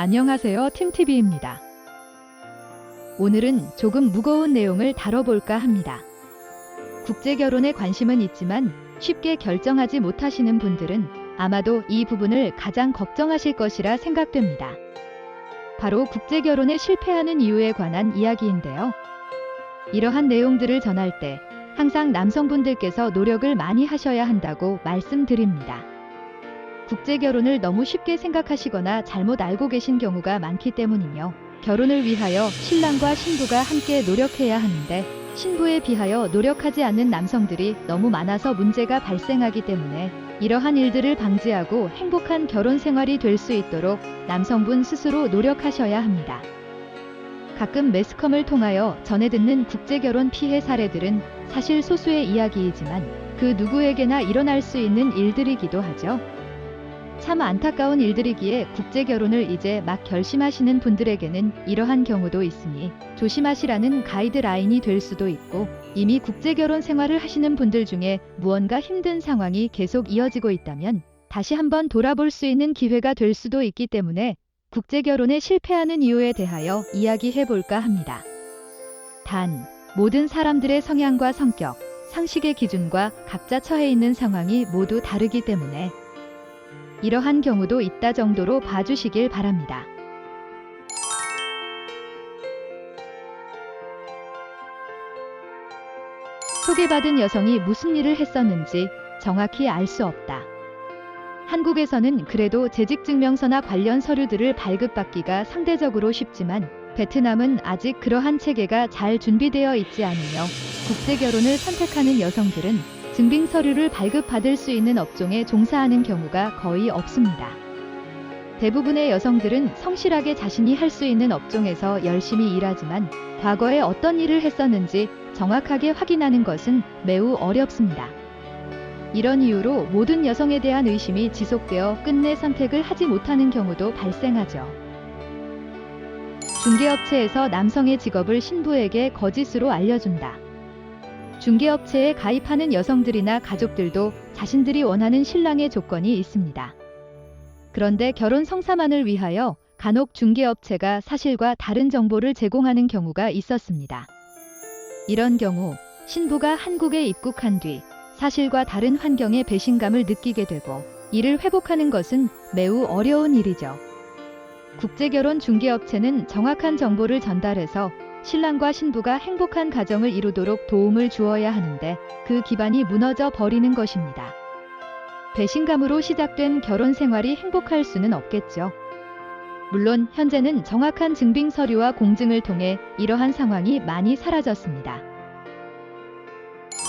안녕하세요, 팀TV입니다. 오늘은 조금 무거운 내용을 다뤄볼까 합니다. 국제결혼에 관심은 있지만 쉽게 결정하지 못하시는 분들은 아마도 이 부분을 가장 걱정하실 것이라 생각됩니다. 바로 국제결혼에 실패하는 이유에 관한 이야기인데요. 이러한 내용들을 전할 때 항상 남성분들께서 노력을 많이 하셔야 한다고 말씀드립니다. 국제결혼을 너무 쉽게 생각하시거나 잘못 알고 계신 경우가 많기 때문이며, 결혼을 위하여 신랑과 신부가 함께 노력해야 하는데 신부에 비하여 노력하지 않는 남성들이 너무 많아서 문제가 발생하기 때문에 이러한 일들을 방지하고 행복한 결혼 생활이 될 수 있도록 남성분 스스로 노력하셔야 합니다. 가끔 매스컴을 통하여 전해 듣는 국제결혼 피해 사례들은 사실 소수의 이야기이지만 그 누구에게나 일어날 수 있는 일들이기도 하죠. 참 안타까운 일들이기에 국제결혼을 이제 막 결심하시는 분들에게는 이러한 경우도 있으니 조심하시라는 가이드라인이 될 수도 있고, 이미 국제결혼 생활을 하시는 분들 중에 무언가 힘든 상황이 계속 이어지고 있다면 다시 한번 돌아볼 수 있는 기회가 될 수도 있기 때문에 국제결혼에 실패하는 이유에 대하여 이야기해볼까 합니다. 단, 모든 사람들의 성향과 성격, 상식의 기준과 각자 처해 있는 상황이 모두 다르기 때문에 이러한 경우도 있다 정도로 봐주시길 바랍니다. 소개받은 여성이 무슨 일을 했었는지 정확히 알 수 없다. 한국에서는 그래도 재직증명서나 관련 서류들을 발급받기가 상대적으로 쉽지만 베트남은 아직 그러한 체계가 잘 준비되어 있지 않으며 국제결혼을 선택하는 여성들은 증빙 서류를 발급받을 수 있는 업종에 종사하는 경우가 거의 없습니다. 대부분의 여성들은 성실하게 자신이 할 수 있는 업종에서 열심히 일하지만 과거에 어떤 일을 했었는지 정확하게 확인하는 것은 매우 어렵습니다. 이런 이유로 모든 여성에 대한 의심이 지속되어 끝내 선택을 하지 못하는 경우도 발생하죠. 중개업체에서 남성의 직업을 신부에게 거짓으로 알려준다. 중개업체에 가입하는 여성들이나 가족들도 자신들이 원하는 신랑의 조건이 있습니다. 그런데 결혼 성사만을 위하여 간혹 중개업체가 사실과 다른 정보를 제공하는 경우가 있었습니다. 이런 경우 신부가 한국에 입국한 뒤 사실과 다른 환경의 배신감을 느끼게 되고 이를 회복하는 것은 매우 어려운 일이죠. 국제결혼 중개업체는 정확한 정보를 전달해서 신랑과 신부가 행복한 가정을 이루도록 도움을 주어야 하는데 그 기반이 무너져 버리는 것입니다. 배신감으로 시작된 결혼 생활이 행복할 수는 없겠죠. 물론 현재는 정확한 증빙 서류와 공증을 통해 이러한 상황이 많이 사라졌습니다.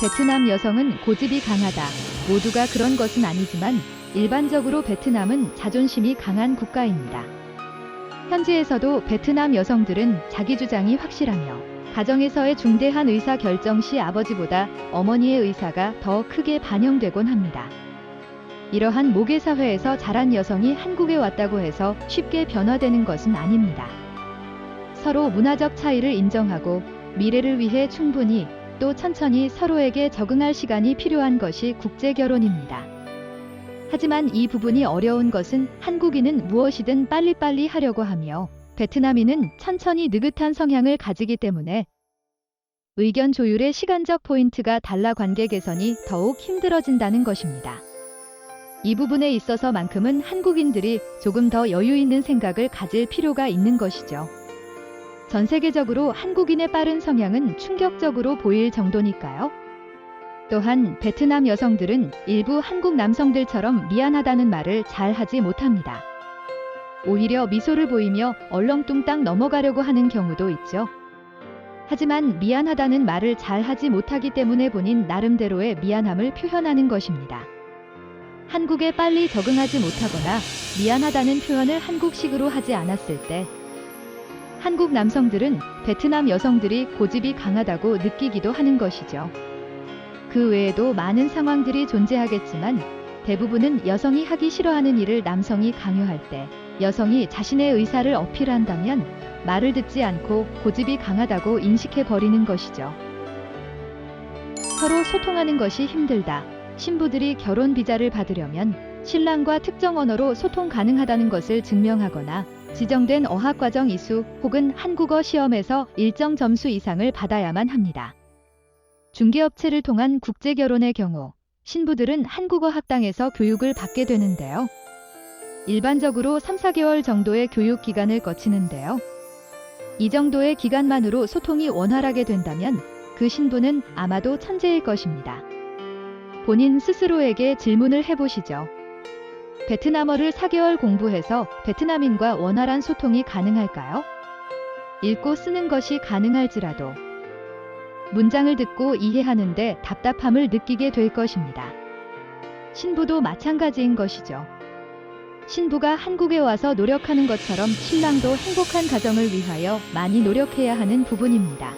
베트남 여성은 고집이 강하다. 모두가 그런 것은 아니지만 일반적으로 베트남은 자존심이 강한 국가입니다. 현지에서도 베트남 여성들은 자기 주장이 확실하며 가정에서의 중대한 의사 결정 시 아버지보다 어머니의 의사가 더 크게 반영되곤 합니다. 이러한 모계 사회에서 자란 여성이 한국에 왔다고 해서 쉽게 변화되는 것은 아닙니다. 서로 문화적 차이를 인정하고 미래를 위해 충분히 또 천천히 서로에게 적응할 시간이 필요한 것이 국제결혼입니다. 하지만 이 부분이 어려운 것은 한국인은 무엇이든 빨리빨리 하려고 하며 베트남인은 천천히 느긋한 성향을 가지기 때문에 의견 조율의 시간적 포인트가 달라 관계 개선이 더욱 힘들어진다는 것입니다. 이 부분에 있어서만큼은 한국인들이 조금 더 여유 있는 생각을 가질 필요가 있는 것이죠. 전 세계적으로 한국인의 빠른 성향은 충격적으로 보일 정도니까요. 또한 베트남 여성들은 일부 한국 남성들처럼 미안하다는 말을 잘 하지 못합니다. 오히려 미소를 보이며 얼렁뚱땅 넘어가려고 하는 경우도 있죠. 하지만 미안하다는 말을 잘 하지 못하기 때문에 본인 나름대로의 미안함을 표현하는 것입니다. 한국에 빨리 적응하지 못하거나 미안하다는 표현을 한국식으로 하지 않았을 때 한국 남성들은 베트남 여성들이 고집이 강하다고 느끼기도 하는 것이죠. 그 외에도 많은 상황들이 존재하겠지만 대부분은 여성이 하기 싫어하는 일을 남성이 강요할 때 여성이 자신의 의사를 어필한다면 말을 듣지 않고 고집이 강하다고 인식해버리는 것이죠. 서로 소통하는 것이 힘들다. 신부들이 결혼 비자를 받으려면 신랑과 특정 언어로 소통 가능하다는 것을 증명하거나 지정된 어학과정 이수 혹은 한국어 시험에서 일정 점수 이상을 받아야만 합니다. 중개업체를 통한 국제결혼의 경우 신부들은 한국어 학당에서 교육을 받게 되는데요. 일반적으로 3, 4개월 정도의 교육 기간을 거치는데요. 이 정도의 기간만으로 소통이 원활하게 된다면 그 신부는 아마도 천재일 것입니다. 본인 스스로에게 질문을 해보시죠. 베트남어를 4개월 공부해서 베트남인과 원활한 소통이 가능할까요? 읽고 쓰는 것이 가능할지라도 문장을 듣고 이해하는데 답답함을 느끼게 될 것입니다. 신부도 마찬가지인 것이죠. 신부가 한국에 와서 노력하는 것처럼 신랑도 행복한 가정을 위하여 많이 노력해야 하는 부분입니다.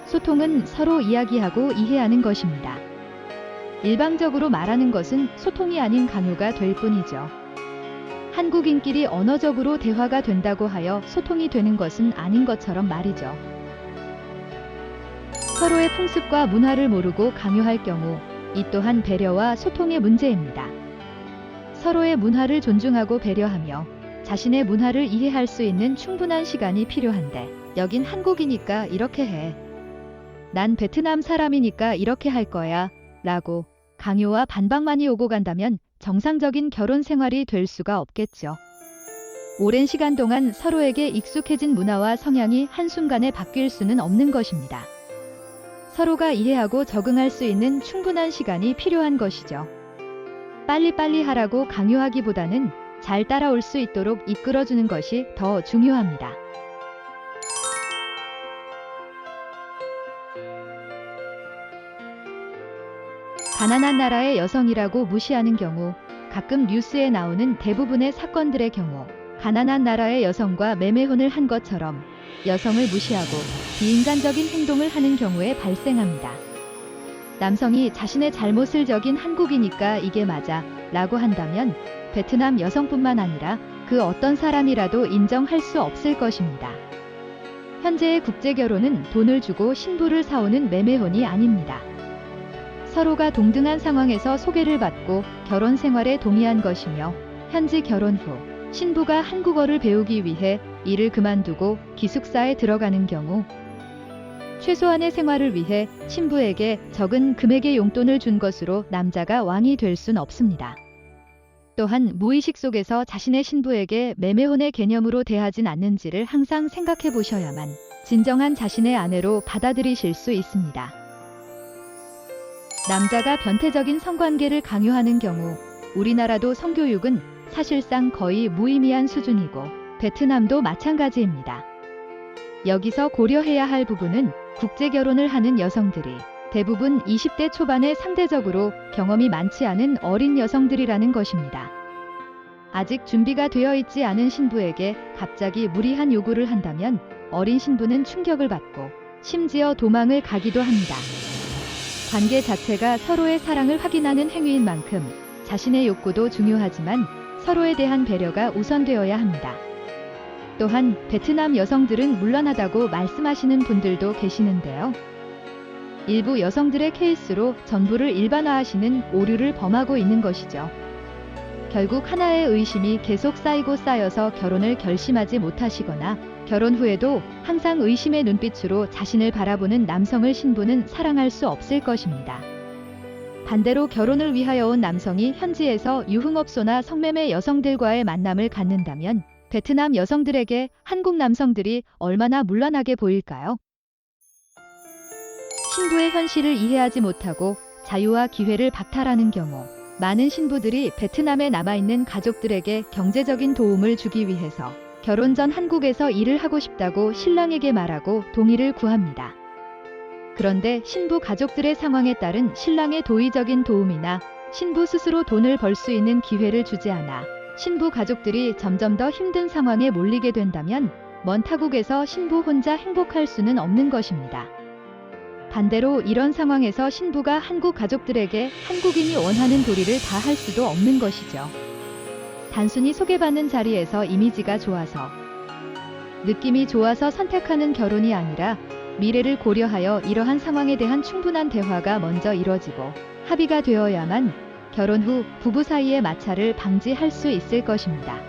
소통은 서로 이야기하고 이해하는 것입니다. 일방적으로 말하는 것은 소통이 아닌 강요가 될 뿐이죠. 한국인끼리 언어적으로 대화가 된다고 하여 소통이 되는 것은 아닌 것처럼 말이죠. 서로의 풍습과 문화를 모르고 강요할 경우 이 또한 배려와 소통의 문제입니다. 서로의 문화를 존중하고 배려하며 자신의 문화를 이해할 수 있는 충분한 시간이 필요한데 여긴 한국이니까 이렇게 해. 난 베트남 사람이니까 이렇게 할 거야. 라고 강요와 반박만이 오고 간다면 정상적인 결혼 생활이 될 수가 없겠죠. 오랜 시간 동안 서로에게 익숙해진 문화와 성향이 한순간에 바뀔 수는 없는 것입니다. 서로가 이해하고 적응할 수 있는 충분한 시간이 필요한 것이죠. 빨리빨리 하라고 강요하기보다는 잘 따라올 수 있도록 이끌어주는 것이 더 중요합니다. 가난한 나라의 여성이라고 무시하는 경우, 가끔 뉴스에 나오는 대부분의 사건들의 경우 가난한 나라의 여성과 매매혼을 한 것처럼 여성을 무시하고 비인간적인 행동을 하는 경우에 발생합니다. 남성이 자신의 잘못을 저긴 한국이니까 이게 맞아 라고 한다면 베트남 여성뿐만 아니라 그 어떤 사람이라도 인정할 수 없을 것입니다. 현재의 국제결혼은 돈을 주고 신부를 사오는 매매혼이 아닙니다. 서로가 동등한 상황에서 소개를 받고 결혼 생활에 동의한 것이며 현지 결혼 후 신부가 한국어를 배우기 위해 일을 그만두고 기숙사에 들어가는 경우 최소한의 생활을 위해 신부에게 적은 금액의 용돈을 준 것으로 남자가 왕이 될 순 없습니다. 또한 무의식 속에서 자신의 신부에게 매매혼의 개념으로 대하진 않는지를 항상 생각해 보셔야만 진정한 자신의 아내로 받아들이실 수 있습니다. 남자가 변태적인 성관계를 강요하는 경우 우리나라도 성교육은 사실상 거의 무의미한 수준이고 베트남도 마찬가지입니다. 여기서 고려해야 할 부분은 국제결혼을 하는 여성들이 대부분 20대 초반에 상대적으로 경험이 많지 않은 어린 여성들이라는 것입니다. 아직 준비가 되어 있지 않은 신부에게 갑자기 무리한 요구를 한다면 어린 신부는 충격을 받고 심지어 도망을 가기도 합니다. 관계 자체가 서로의 사랑을 확인하는 행위인 만큼 자신의 욕구도 중요하지만 서로에 대한 배려가 우선되어야 합니다. 또한 베트남 여성들은 물러나다고 말씀하시는 분들도 계시는데요. 일부 여성들의 케이스로 전부를 일반화하시는 오류를 범하고 있는 것이죠. 결국 하나의 의심이 계속 쌓이고 쌓여서 결혼을 결심하지 못하시거나 결혼 후에도 항상 의심의 눈빛으로 자신을 바라보는 남성을 신부는 사랑할 수 없을 것입니다. 반대로 결혼을 위하여 온 남성이 현지에서 유흥업소나 성매매 여성들과의 만남을 갖는다면 베트남 여성들에게 한국 남성들이 얼마나 문란하게 보일까요? 신부의 현실을 이해하지 못하고 자유와 기회를 박탈하는 경우 많은 신부들이 베트남에 남아있는 가족들에게 경제적인 도움을 주기 위해서 결혼 전 한국에서 일을 하고 싶다고 신랑에게 말하고 동의를 구합니다. 그런데 신부 가족들의 상황에 따른 신랑의 도의적인 도움이나 신부 스스로 돈을 벌 수 있는 기회를 주지 않아 신부 가족들이 점점 더 힘든 상황에 몰리게 된다면 먼 타국에서 신부 혼자 행복할 수는 없는 것입니다. 반대로 이런 상황에서 신부가 한국 가족들에게 한국인이 원하는 도리를 다 할 수도 없는 것이죠. 단순히 소개받는 자리에서 이미지가 좋아서, 느낌이 좋아서 선택하는 결혼이 아니라 미래를 고려하여 이러한 상황에 대한 충분한 대화가 먼저 이뤄지고 합의가 되어야만 결혼 후 부부 사이의 마찰을 방지할 수 있을 것입니다.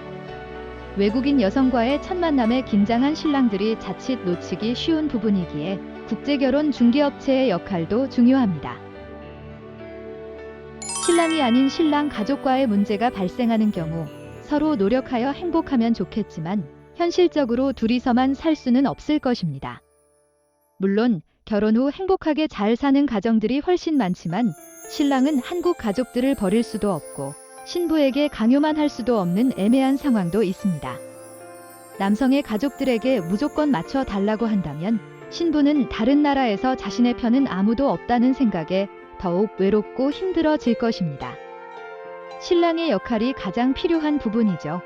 외국인 여성과의 첫 만남에 긴장한 신랑들이 자칫 놓치기 쉬운 부분이기에 국제결혼 중개업체의 역할도 중요합니다. 신랑이 아닌 신랑 가족과의 문제가 발생하는 경우 서로 노력하여 행복하면 좋겠지만 현실적으로 둘이서만 살 수는 없을 것입니다. 물론 결혼 후 행복하게 잘 사는 가정들이 훨씬 많지만 신랑은 한국 가족들을 버릴 수도 없고 신부에게 강요만 할 수도 없는 애매한 상황도 있습니다. 남성의 가족들에게 무조건 맞춰 달라고 한다면 신부는 다른 나라에서 자신의 편은 아무도 없다는 생각에 더욱 외롭고 힘들어질 것입니다. 신랑의 역할이 가장 필요한 부분이죠.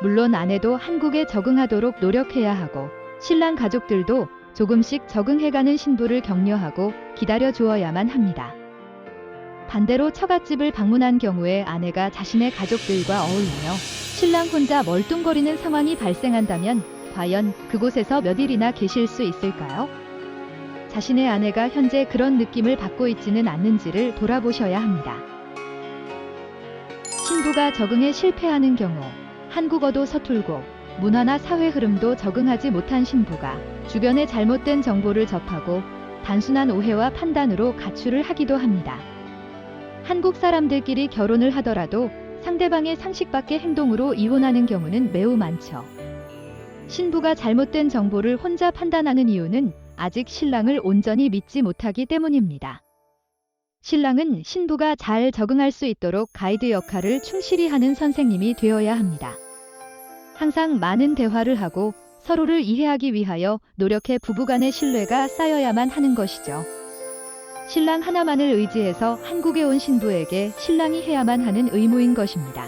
물론 아내도 한국에 적응하도록 노력해야 하고 신랑 가족들도 조금씩 적응해가는 신부를 격려하고 기다려 주어야만 합니다. 반대로 처갓집을 방문한 경우에 아내가 자신의 가족들과 어울리며 신랑 혼자 멀뚱거리는 상황이 발생한다면 과연 그곳에서 몇 일이나 계실 수 있을까요? 자신의 아내가 현재 그런 느낌을 받고 있지는 않는지를 돌아보셔야 합니다. 신부가 적응에 실패하는 경우 한국어도 서툴고 문화나 사회 흐름도 적응하지 못한 신부가 주변의 잘못된 정보를 접하고 단순한 오해와 판단으로 가출을 하기도 합니다. 한국 사람들끼리 결혼을 하더라도 상대방의 상식 밖의 행동으로 이혼하는 경우는 매우 많죠. 신부가 잘못된 정보를 혼자 판단하는 이유는 아직 신랑을 온전히 믿지 못하기 때문입니다. 신랑은 신부가 잘 적응할 수 있도록 가이드 역할을 충실히 하는 선생님이 되어야 합니다. 항상 많은 대화를 하고 서로를 이해하기 위하여 노력해 부부간의 신뢰가 쌓여야만 하는 것이죠. 신랑 하나만을 의지해서 한국에 온 신부에게 신랑이 해야만 하는 의무인 것입니다.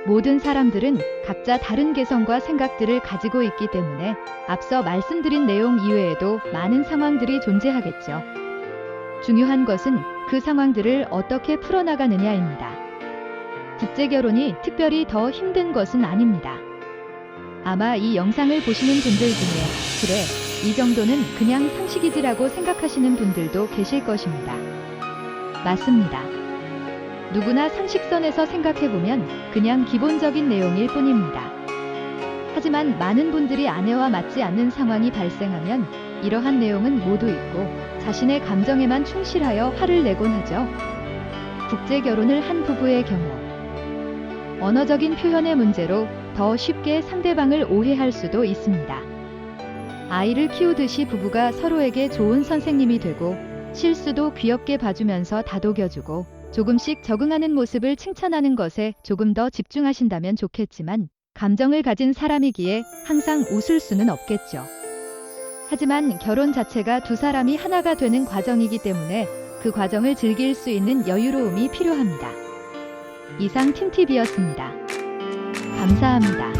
모든 사람들은 각자 다른 개성과 생각들을 가지고 있기 때문에 앞서 말씀드린 내용 이외에도 많은 상황들이 존재하겠죠. 중요한 것은 그 상황들을 어떻게 풀어나가느냐입니다. 국제결혼이 특별히 더 힘든 것은 아닙니다. 아마 이 영상을 보시는 분들 중에 그래, 이 정도는 그냥 상식이지라고 생각하시는 분들도 계실 것입니다. 맞습니다. 누구나 상식선에서 생각해보면 그냥 기본적인 내용일 뿐입니다. 하지만 많은 분들이 아내와 맞지 않는 상황이 발생하면 이러한 내용은 모두 잊고 자신의 감정에만 충실하여 화를 내곤 하죠. 국제결혼을 한 부부의 경우 언어적인 표현의 문제로 더 쉽게 상대방을 오해할 수도 있습니다. 아이를 키우듯이 부부가 서로에게 좋은 선생님이 되고 실수도 귀엽게 봐주면서 다독여주고 조금씩 적응하는 모습을 칭찬하는 것에 조금 더 집중하신다면 좋겠지만 감정을 가진 사람이기에 항상 웃을 수는 없겠죠. 하지만 결혼 자체가 두 사람이 하나가 되는 과정이기 때문에 그 과정을 즐길 수 있는 여유로움이 필요합니다. 이상 팀TV였습니다. 감사합니다.